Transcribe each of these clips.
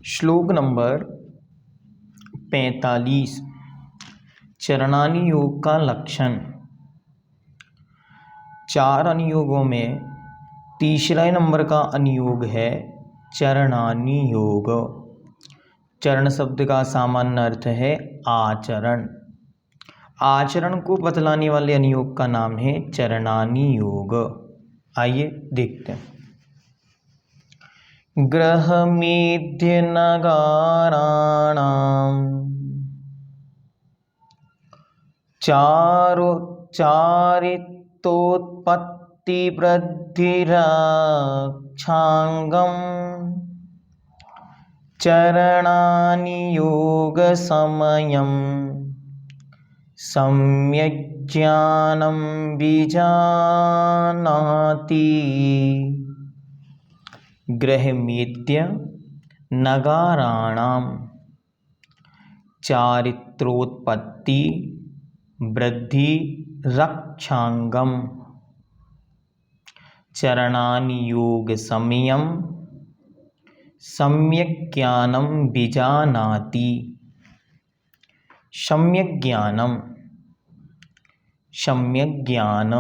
श्लोक नंबर 45। चरणानी योग का लक्षण। 4 अनुयोगों में तीसरा नंबर का अनुयोग है चरणानी योग। चरण शब्द का सामान्य अर्थ है आचरण। आचरण को बतलाने वाले अनुयोग का नाम है चरणानी योग। आइए देखते हैं। ग्रहमेध्य नगाराणाम चारित्रोत्पत्ति वृद्धिरक्षांगम चरणानि योग समयम सम्यक् ज्ञानं विजानाति। ग्रहमेध्य नगाराणाम चारित्रोत्पत्ति वृद्धि रक्षांगम चरणानि योग समयम सम्यक् ज्ञानं विजानाति। सम्यक् ज्ञानम, सम्यक् ज्ञान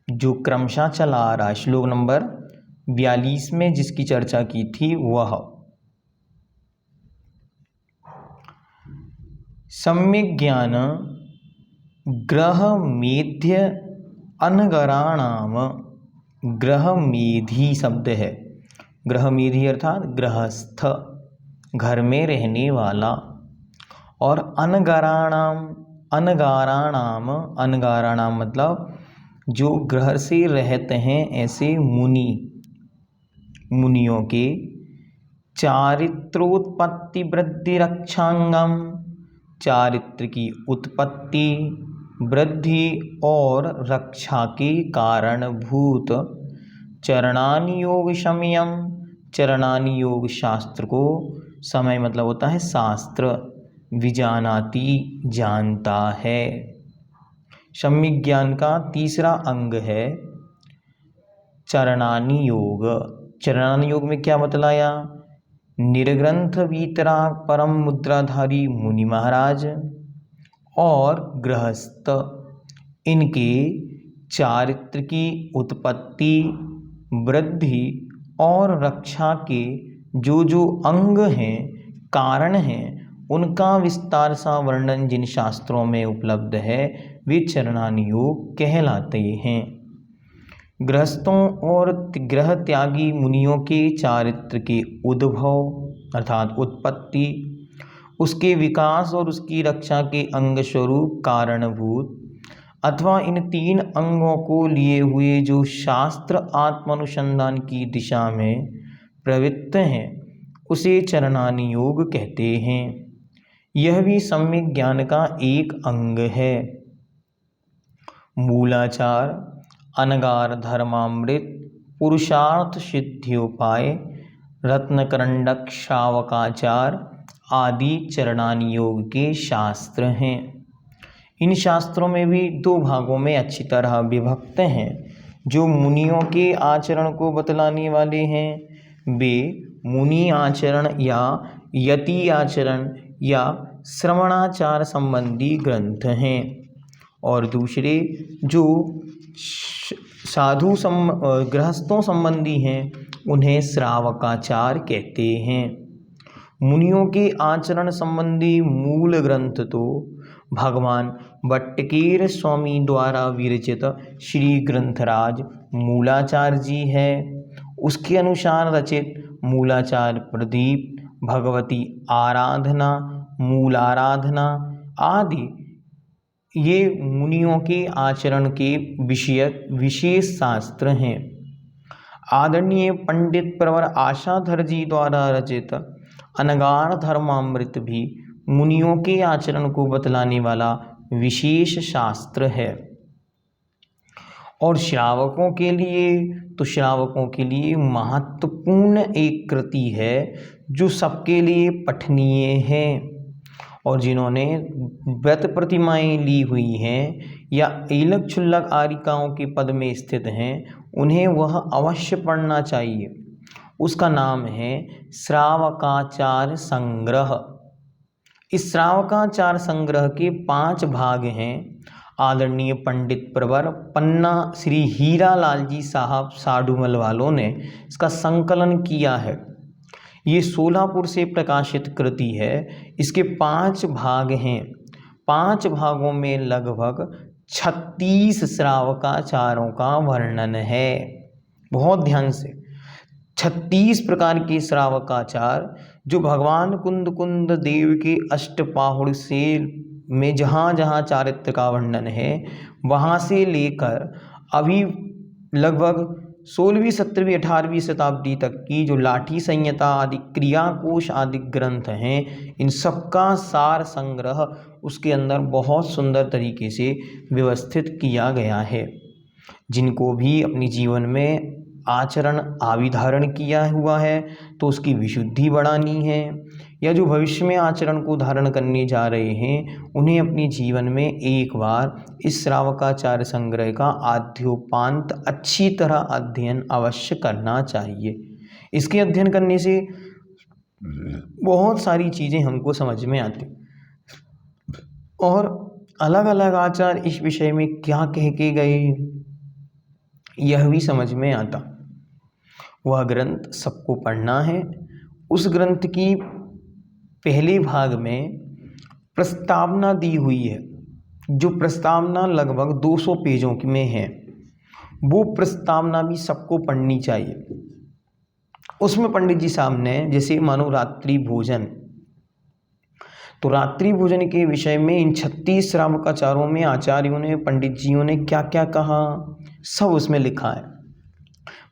जो क्रमशः चला आ रहा है, श्लोक नंबर 42 में जिसकी चर्चा की थी वह सम्यक् ज्ञान ग्रहमेध्य अनगराणाम। ग्रहमेधी शब्द है। ग्रहमेधी अर्थात गृहस्थ, घर में रहने वाला। और अनगाराणाम, अनगाराणाम, अनगाराणाम मतलब जो ग्रह से रहते हैं ऐसे मुनि, मुनियों के। चारित्रोत्पत्ति वृद्धि रक्षांगम, चारित्र की उत्पत्ति, वृद्धि और रक्षा के कारणभूत। चरणानि योग समयम, चरणानि योग शास्त्र को, समय मतलब होता है शास्त्र, विजानाति जानता है। सम्यक् ज्ञान का तीसरा अंग है चरणानि योग। चरणानि योग में क्या बतलाया? निर्ग्रंथ वीतराग परम मुद्राधारी मुनि महाराज और गृहस्थ, इनके चारित्र की उत्पत्ति, वृद्धि और रक्षा के जो जो अंग हैं, कारण हैं, उनका विस्तार सा वर्णन जिन शास्त्रों में उपलब्ध है वे चरणानि योग कहलाते हैं। गृहस्थों और गृह त्यागी मुनियों के चारित्र के उद्भव अर्थात उत्पत्ति, उसके विकास और उसकी रक्षा के अंग स्वरूप कारणभूत अथवा इन 3 अंगों को लिए हुए जो शास्त्र आत्मानुसंधान की दिशा में प्रवृत्त हैं उसे चरणानि योग कहते हैं। यह भी सम्यक् ज्ञान का एक अंग है। मूलाचार, अनगार धर्मामृत, पुरुषार्थ सिद्ध्योपाय, रत्नकरंडक शावकाचार आदि चरणानि योग के शास्त्र हैं। इन शास्त्रों में भी 2 भागों में अच्छी तरह विभक्त हैं। जो मुनियों के आचरण को बतलाने वाले हैं वे मुनि आचरण या यति आचरण या श्रवणाचार संबंधी ग्रंथ हैं, और दूसरे जो साधु गृहस्थों संबंधी हैं उन्हें श्रावकाचार कहते हैं। मुनियों के आचरण संबंधी मूल ग्रंथ तो भगवान भट्टकीर स्वामी द्वारा विरचित श्री ग्रंथराज मूलाचार जी है। उसके अनुसार रचित मूलाचार प्रदीप, भगवती आराधना, मूल आराधना आदि ये मुनियों के आचरण के विषयक विशेष शास्त्र हैं। आदरणीय पंडित प्रवर आशाधर जी द्वारा रचित अनगार धर्मामृत भी मुनियों के आचरण को बतलाने वाला विशेष शास्त्र है। और श्रावकों के लिए महत्वपूर्ण एक कृति है जो सबके लिए पठनीय है। और जिन्होंने व्रत प्रतिमाएं ली हुई हैं या एलक छुल्लक आरिकाओं के पद में स्थित हैं उन्हें वह अवश्य पढ़ना चाहिए। उसका नाम है श्रावकाचार संग्रह। इस श्रावकाचार संग्रह के 5 भाग हैं। आदरणीय पंडित प्रवर पन्ना श्री हीरा लाल जी साहब साडूमल वालों ने इसका संकलन किया है। ये सोलापुर से प्रकाशित कृति है। इसके 5 भाग हैं। 5 भागों में लगभग 36 श्रावकाचारों का वर्णन है। बहुत ध्यान से, 36 प्रकार के श्रावकाचार जो भगवान कुंद देव के अष्टपाहुड़ से में जहाँ जहाँ चारित्र का वर्णन है, वहाँ से लेकर अभी लगभग 16वीं 17वीं 18वीं शताब्दी तक की जो लाठी संहिता आदि क्रियाकोश आदि ग्रंथ हैं, इन सबका सार संग्रह उसके अंदर बहुत सुंदर तरीके से व्यवस्थित किया गया है। जिनको भी अपने जीवन में आचरण आविधारण किया हुआ है तो उसकी विशुद्धि बढ़ानी है, या जो भविष्य में आचरण को धारण करने जा रहे हैं, उन्हें अपने जीवन में एक बार इस श्रावकाचार संग्रह का आद्योपांत अच्छी तरह अध्ययन अवश्य करना चाहिए। इसके अध्ययन करने से बहुत सारी चीज़ें हमको समझ में आती और अलग अलग आचार इस विषय में क्या कह के गए यह भी समझ में आता। वह ग्रंथ सबको पढ़ना है। उस ग्रंथ की पहले भाग में प्रस्तावना दी हुई है, जो प्रस्तावना लगभग 200 पेजों में है। वो प्रस्तावना भी सबको पढ़नी चाहिए। उसमें पंडित जी साहब ने जैसे मानो रात्रि भोजन, तो रात्रि भोजन के विषय में इन 36 श्रावकाचारों में आचार्यों ने पंडित जियों ने क्या क्या कहा सब उसमें लिखा है।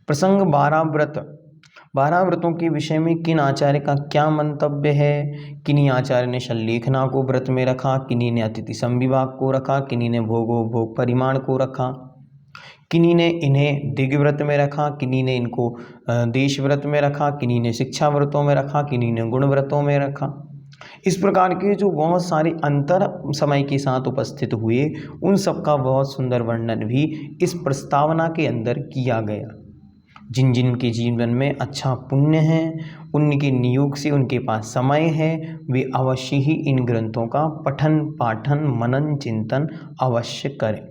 प्रसंग 12 व्रत, 12 व्रतों के विषय में किन आचार्य का क्या मंतव्य है। किन्हीं आचार्य ने शल्लेखना को व्रत में रखा, किन्हीं ने अतिथि संविभाग को रखा, किन्हीं ने भोग परिमाण को रखा, किन्हीं ने इन्हें दिव्य व्रत में रखा, किन्हीं ने इनको देश व्रत में रखा, किन्हीं ने शिक्षा व्रतों में रखा, किन्हीं ने गुण व्रतों में रखा। इस प्रकार के जो बहुत सारे अंतर समय के साथ उपस्थित हुए, उन सब का बहुत सुंदर वर्णन भी इस प्रस्तावना के अंदर किया गया। जिन जिन के जीवन में अच्छा पुण्य है, पुण्य के नियोग से उनके पास समय है, वे अवश्य ही इन ग्रंथों का पठन पाठन मनन चिंतन अवश्य करें।